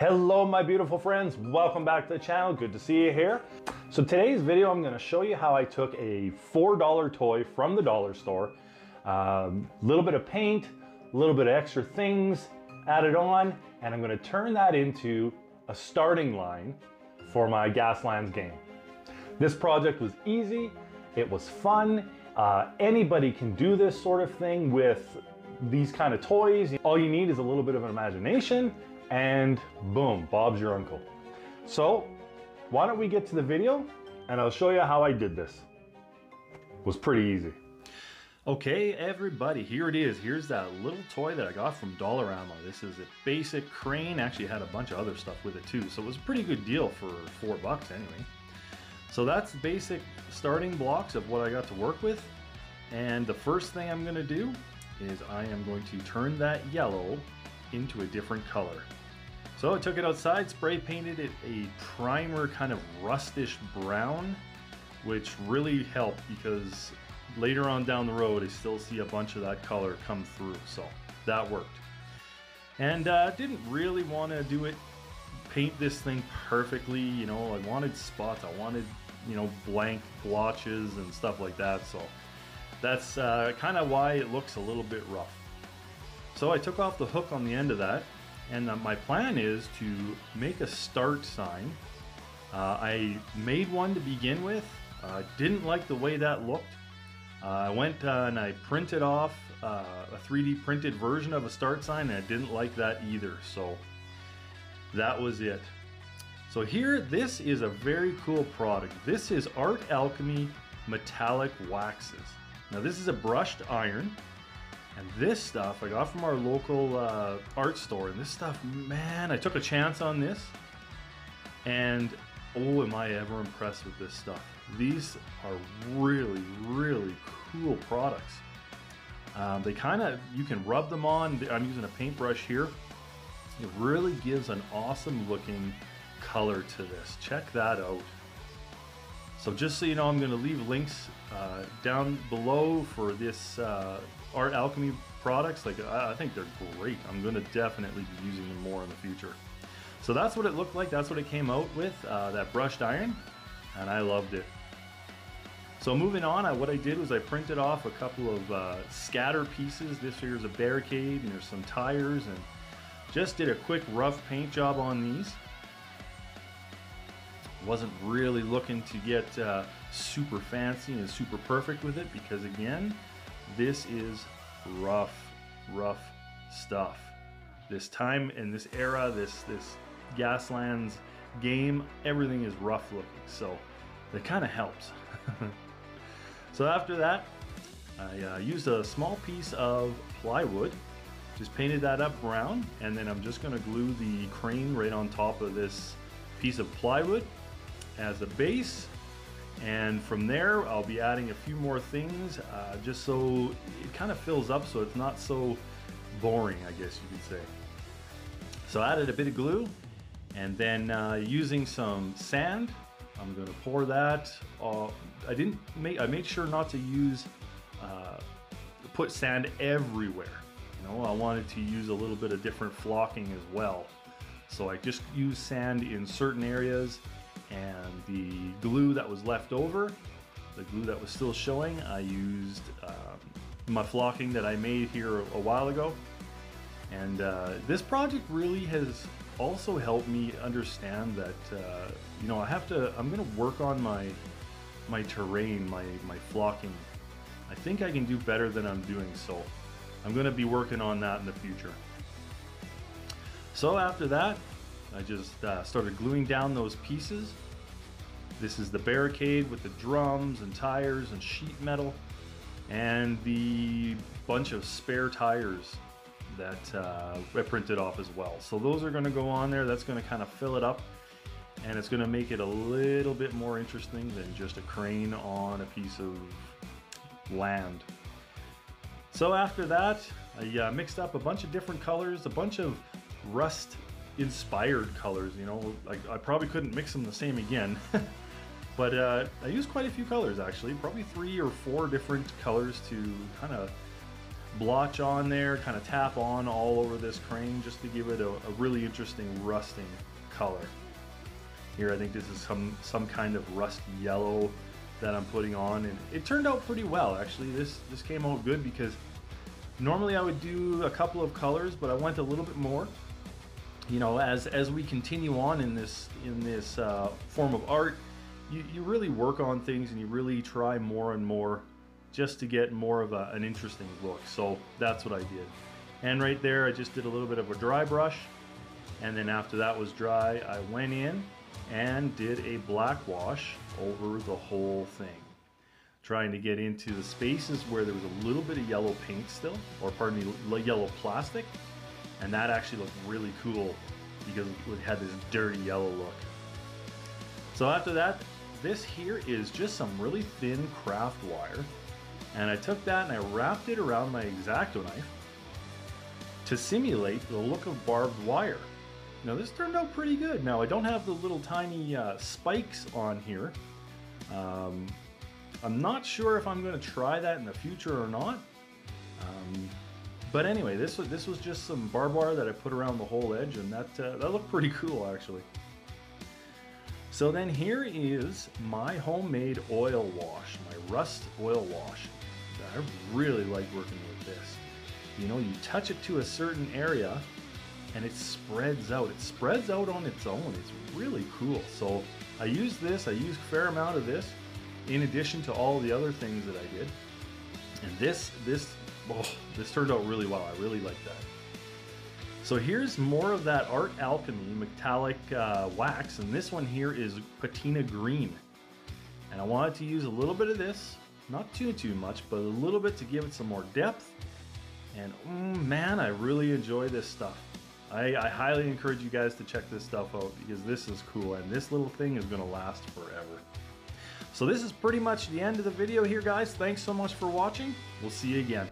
Hello my beautiful friends, welcome back to the channel, good to see you here. So today's video I'm going to show you how I took a $4 toy from the dollar store, little bit of paint, a little bit of extra things added on, and I'm going to turn that into a starting line for my Gaslands game. This project was easy, it was fun, anybody can do this sort of thing with these kind of toys. All you need is a little bit of an imagination and boom, Bob's your uncle. So why don't we get to the video and I'll show you how I did this. It was pretty easy. Okay everybody, here it is. Here's that little toy that I got from Dollarama. This is a basic crane. Actually had a bunch of other stuff with it too, so it was a pretty good deal for $4 anyway. So that's the basic starting blocks of what I got to work with. And the first thing I'm gonna do is I am going to turn that yellow into a different color. So I took it outside, spray painted it a primer kind of rustish brown, which really helped because later on down the road I still see a bunch of that color come through, so that worked. And didn't really want to paint this thing perfectly, you know, I wanted spots, I wanted, you know, blank blotches and stuff like that, so that's kind of why it looks a little bit rough. So I took off the hook on the end of that, and my plan is to make a start sign. I made one to begin with. Didn't like the way that looked. I went and I printed off a 3D printed version of a start sign, and I didn't like that either, so that was it. So here, this is a very cool product. This is Art Alchemy Metallic Waxes. Now this is a brushed iron. And this stuff I got from our local art store, and this stuff, man, I took a chance on this, and oh, am I ever impressed with this stuff. These are really, really cool products. They kind of, you can rub them on. I'm using a paintbrush here. It really gives an awesome looking color to this. Check that out. So just so you know, I'm going to leave links down below for this Art Alchemy products. Like, I think they're great. I'm going to definitely be using them more in the future. So that's what it looked like. That's what it came out with, that brushed iron, and I loved it. So moving on, what I did was I printed off a couple of scatter pieces. This here is a barricade, and there's some tires, and just did a quick rough paint job on these. Wasn't really looking to get super fancy and super perfect with it because, again, this is rough stuff. This time in this era, this Gaslands game, everything is rough looking, so that kind of helps. So after that, I used a small piece of plywood, just painted that up brown, and then I'm just going to glue the crane right on top of this piece of plywood as a base, and from there I'll be adding a few more things just so it kind of fills up, so it's not so boring, I guess you could say. So I added a bit of glue, and then using some sand, I'm going to pour that. I made sure not to use put sand everywhere. You know, I wanted to use a little bit of different flocking as well, so I just used sand in certain areas. And the glue that was left over, the glue that was still showing, I used my flocking that I made here a while ago. And this project really has also helped me understand that you know, I'm going to work on my terrain, my flocking. I think I can do better than I'm doing, so I'm going to be working on that in the future. So after that, I just started gluing down those pieces. This is the barricade with the drums and tires and sheet metal, and the bunch of spare tires that I printed off as well. So those are going to go on there. That's going to kind of fill it up, and it's going to make it a little bit more interesting than just a crane on a piece of land. So after that, I mixed up a bunch of different colors, a bunch of rust inspired colors, you know, I probably couldn't mix them the same again. But I used quite a few colors actually, probably 3 or 4 different colors to kind of blotch on there, kind of tap on all over this crane just to give it a really interesting rusting color. Here I think this is some kind of rust yellow that I'm putting on, and it turned out pretty well actually. This came out good because normally I would do a couple of colors, but I went a little bit more. You know, as we continue on in this form of art, you really work on things and you really try more and more just to get more of an interesting look. So that's what I did. And right there I just did a little bit of a dry brush, and then after that was dry I went in and did a black wash over the whole thing, trying to get into the spaces where there was a little bit of yellow paint still, or pardon me, yellow plastic, and that actually looked really cool because it had this dirty yellow look. So after that, this here is just some really thin craft wire, and I took that and I wrapped it around my X-Acto knife to simulate the look of barbed wire. Now this turned out pretty good. Now I don't have the little tiny spikes on here. I'm not sure if I'm going to try that in the future or not. But anyway, this was just some barbed wire that I put around the whole edge, and that looked pretty cool actually. So then here is my homemade oil wash, my rust oil wash. I really like working with this. You know, you touch it to a certain area and it spreads out. It spreads out on its own. It's really cool. So I use this, I use a fair amount of this in addition to all the other things that I did. And this turned out really well. I really like that. So here's more of that Art Alchemy metallic wax, and this one here is patina green. And I wanted to use a little bit of this, not too much, but a little bit to give it some more depth. And man, I really enjoy this stuff. I highly encourage you guys to check this stuff out because this is cool, and this little thing is going to last forever. So this is pretty much the end of the video here, guys. Thanks so much for watching. We'll see you again.